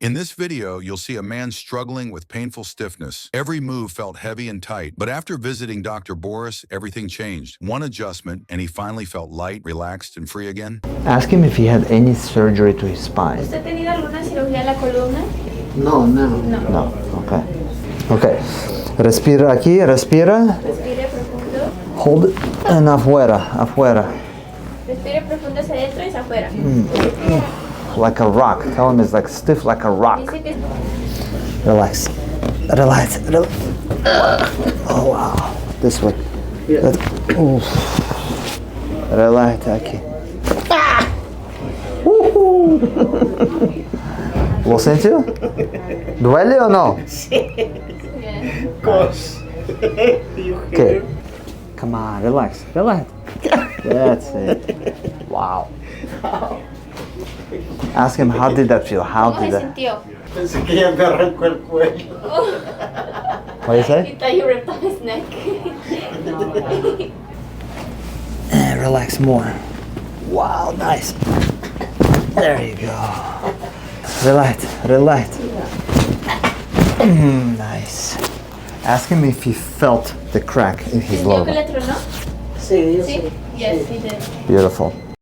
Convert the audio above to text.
In this video, you'll see a man struggling with painful stiffness. Every move felt heavy and tight, but after visiting Dr. Boris, everything changed. One adjustment, and he finally felt light, relaxed, and free again. Ask him if he had any surgery to his spine. ¿Usted ha tenido alguna cirugía a la columna? No, no. No, okay. Okay. Respira aquí, respira. Respire profundo. Hold it. And afuera, afuera. Respire profundo hacia adentro y hacia afuera. Like a rock. Tell him it's like stiff like a rock. Dice que Relax. Relax. Oh wow. This way. Oof. Relax aquí. ¿Lo siento? ¿Duele o no? Gosh. Okay. Come on, relax. Relax. That's it. Wow. Ask him how did that feel? How ¿cómo did se that? sintió? Pensé que ya me arrancó el cuello. What do you say? He thought you ripped off his neck. Relax more. Wow, nice. There you go. Relax, relax. Nice. Ask him if he felt the crack in his ¿Sintió lower. que le tronó? Sí, yo Sí. sí. Yes, he did. Beautiful.